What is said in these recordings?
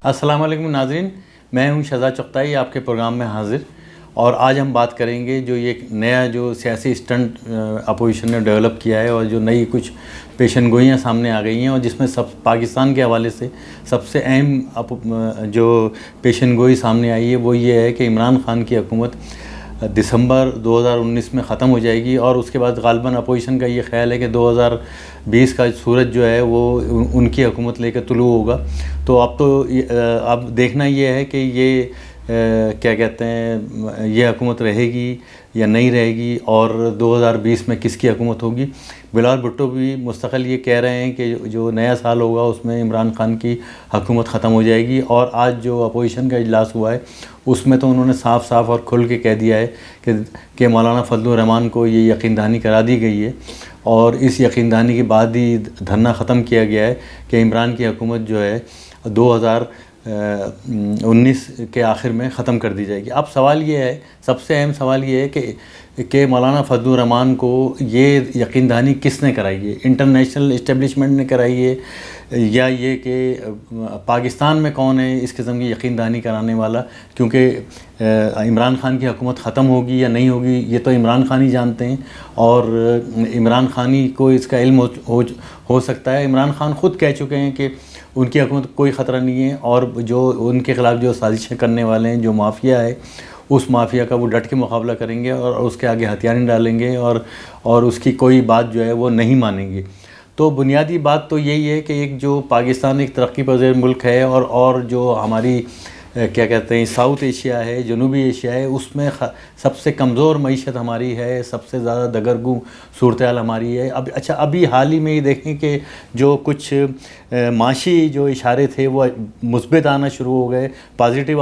السلام علیکم ناظرین، میں ہوں شہزاد چغتائی آپ کے پروگرام میں حاضر، اور آج ہم بات کریں گے جو یہ نیا جو سیاسی اسٹنٹ اپوزیشن نے ڈیولپ کیا ہے اور جو نئی کچھ پیشن گوئیاں سامنے آ گئی ہیں، اور جس میں پاکستان کے حوالے سے سب سے اہم جو پیشن گوئی سامنے آئی ہے وہ یہ ہے کہ عمران خان کی حکومت دسمبر 2019 میں ختم ہو جائے گی، اور اس کے بعد غالباً اپوزیشن کا یہ خیال ہے کہ 2020 کا سورج جو ہے وہ ان کی حکومت لے کے طلوع ہوگا۔ تو اب دیکھنا یہ ہے کہ یہ کیا کہتے ہیں، یہ حکومت رہے گی یا نہیں رہے گی، اور 2020 میں کس کی حکومت ہوگی۔ بلال بھٹو بھی مستقل یہ کہہ رہے ہیں کہ جو نیا سال ہوگا اس میں عمران خان کی حکومت ختم ہو جائے گی، اور آج جو اپوزیشن کا اجلاس ہوا ہے اس میں تو انہوں نے صاف صاف اور کھل کے کہہ دیا ہے کہ مولانا فضل الرحمان کو یہ یقین دہانی کرا دی گئی ہے، اور اس یقین دہانی کے بعد ہی دھرنا ختم کیا گیا ہے کہ عمران کی حکومت جو ہے 2019 کے آخر میں ختم کر دی جائے گی۔ اب سوال یہ ہے، سب سے اہم سوال یہ ہے کہ مولانا فضل الرحمان کو یہ یقین دہانی کس نے کرائی ہے؟ انٹرنیشنل اسٹیبلشمنٹ نے کرائی ہے، یا یہ کہ پاکستان میں کون ہے اس قسم کی یقین دہانی کرانے والا؟ کیونکہ عمران خان کی حکومت ختم ہوگی یا نہیں ہوگی یہ تو عمران خان ہی جانتے ہیں، اور عمران خان ہی کو اس کا علم ہو سکتا ہے۔ عمران خان خود کہہ چکے ہیں کہ ان کی حکومت کوئی خطرہ نہیں ہے، اور جو ان کے خلاف جو سازشیں کرنے والے ہیں، جو مافیا ہے، اس مافیا کا وہ ڈٹ کے مقابلہ کریں گے، اور اس کے آگے ہتھیار نہیں ڈالیں گے، اور اس کی کوئی بات جو ہے وہ نہیں مانیں گے۔ تو بنیادی بات تو یہی ہے کہ ایک جو پاکستان ایک ترقی پذیر ملک ہے، اور جو ہماری کیا کہتے ہیں ساؤتھ ایشیا ہے، جنوبی ایشیا ہے، اس میں سب سے کمزور معیشت ہماری ہے، سب سے زیادہ دگرگوں صورتحال ہماری ہے۔ ابھی حال ہی میں یہ دیکھیں کہ جو کچھ معاشی جو اشارے تھے وہ مثبت آنا شروع ہو گئے، پازیٹیو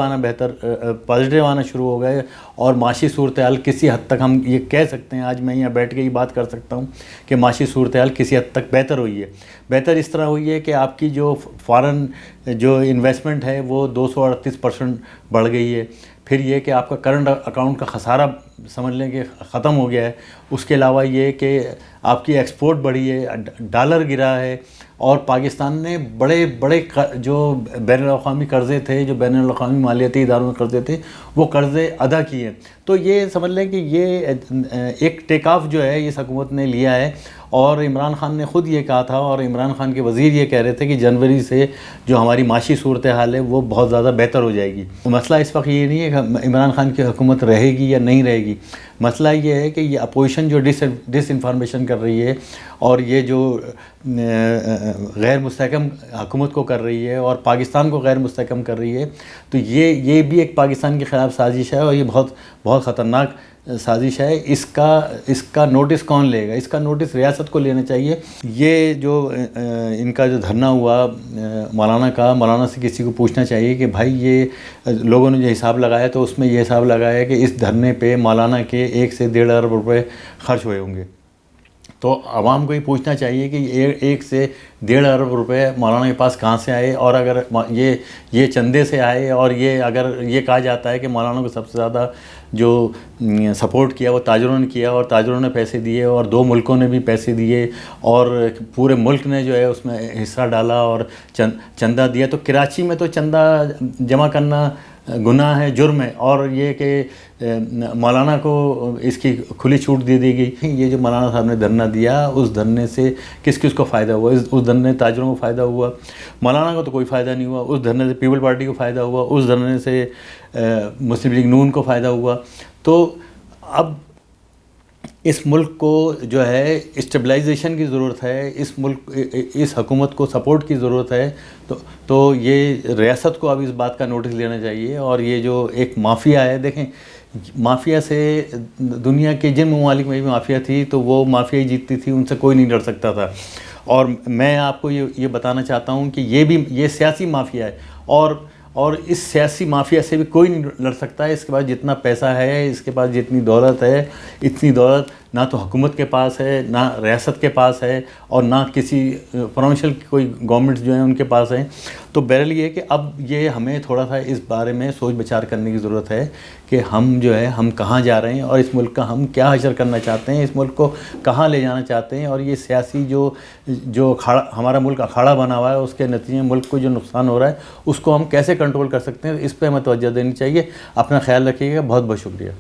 آنا شروع ہو گئے، اور معاشی صورتحال کسی حد تک ہم یہ کہہ سکتے ہیں، آج میں یہاں بیٹھ کے یہ بات کر سکتا ہوں کہ معاشی صورتحال کسی حد تک بہتر ہوئی ہے۔ بہتر اس طرح ہوئی ہے کہ آپ کی جو فارن جو انویسٹمنٹ ہے وہ 238% بڑھ گئی ہے۔ پھر یہ کہ آپ کا کرنٹ اکاؤنٹ کا خسارہ سمجھ لیں کہ ختم ہو گیا ہے۔ اس کے علاوہ یہ کہ آپ کی ایکسپورٹ بڑھی ہے، ڈالر گرا ہے، اور پاکستان نے بڑے بڑے جو بین الاقوامی قرضے تھے، جو بین الاقوامی مالیاتی اداروں میں قرضے تھے، وہ قرضے ادا کیے۔ تو یہ سمجھ لیں کہ یہ ایک ٹیک آف جو ہے اس حکومت نے لیا ہے، اور عمران خان نے خود یہ کہا تھا، اور عمران خان کے وزیر یہ کہہ رہے تھے کہ جنوری سے جو ہماری معاشی صورتحال ہے وہ بہت زیادہ بہتر ہو جائے گی۔ مسئلہ اس وقت یہ نہیں ہے کہ عمران خان کی حکومت رہے گی یا نہیں رہے گی، مسئلہ یہ ہے کہ یہ اپوزیشن جو ڈس انفارمیشن کر رہی ہے، اور یہ جو غیر مستحکم حکومت کو کر رہی ہے اور پاکستان کو غیر مستحکم کر رہی ہے، تو یہ بھی ایک پاکستان کے خلاف سازش ہے، اور یہ بہت بہت خطرناک سازش ہے۔ اس کا نوٹس کون لے گا؟ اس کا نوٹس ریاست کو لینا چاہیے۔ یہ جو ان کا جو دھرنا ہوا مولانا سے کسی کو پوچھنا چاہیے کہ بھائی یہ لوگوں نے جو حساب لگایا تو اس میں یہ حساب لگایا کہ اس دھرنے پہ مولانا کے 1 سے 1.5 ارب روپے خرچ ہوئے ہوں گے۔ تو عوام کو یہ پوچھنا چاہیے کہ 1 سے 1.5 ارب روپے مولانا کے پاس کہاں سے آئے، اور اگر یہ چندے سے آئے، اور اگر یہ کہا جاتا ہے کہ مولانا کو سب سے زیادہ جو سپورٹ کیا وہ تاجروں نے کیا، اور تاجروں نے پیسے دیے، اور 2 ملکوں نے بھی پیسے دیے، اور پورے ملک نے جو ہے اس میں حصہ ڈالا اور چندہ دیا، تو کراچی میں تو چندہ جمع کرنا گناہ ہے، جرم ہے، اور یہ کہ مولانا کو اس کی کھلی چھوٹ دے دی گئی۔ یہ جو مولانا صاحب نے دھرنا دیا، اس دھرنے سے کس کو فائدہ ہوا؟ اس دھرنے تاجروں کو فائدہ ہوا، مولانا کو تو کوئی فائدہ نہیں ہوا۔ اس دھرنے سے پیپل پارٹی کو فائدہ ہوا، اس دھرنے سے مسلم لیگ نون کو فائدہ ہوا۔ تو اب اس ملک کو جو ہے اسٹیبلائزیشن کی ضرورت ہے، اس حکومت کو سپورٹ کی ضرورت ہے، تو یہ ریاست کو اب اس بات کا نوٹس لینا چاہیے۔ اور یہ جو ایک مافیا ہے، دیکھیں مافیا سے دنیا کے جن ممالک میں بھی مافیا تھی تو وہ مافیا ہی جیتتی تھی، ان سے کوئی نہیں ڈر سکتا تھا۔ اور میں آپ کو یہ بتانا چاہتا ہوں کہ یہ سیاسی مافیا ہے، اور اس سیاسی مافیا سے بھی کوئی نہیں لڑ سکتا ہے۔ اس کے پاس جتنا پیسہ ہے، اس کے پاس جتنی دولت ہے، اتنی دولت نہ تو حکومت کے پاس ہے، نہ ریاست کے پاس ہے، اور نہ کسی پروونشل کوئی گورنمنٹس جو ہیں ان کے پاس ہیں. تو بہرحال یہ ہے کہ اب یہ ہمیں تھوڑا سا اس بارے میں سوچ بچار کرنے کی ضرورت ہے کہ ہم جو ہے ہم کہاں جا رہے ہیں، اور اس ملک کا ہم کیا حشر کرنا چاہتے ہیں، اس ملک کو کہاں لے جانا چاہتے ہیں. اور یہ سیاسی جو ہمارا ملک اکھاڑا بنا ہوا ہے، اس کے نتیجے میں ملک کو جو نقصان ہو رہا ہے اس کو ہم کیسے کنٹرول کر سکتے ہیں، اس پہ ہمیں توجہ دینی چاہیے. اپنا خیال رکھیے گا. بہت بہت شکریہ.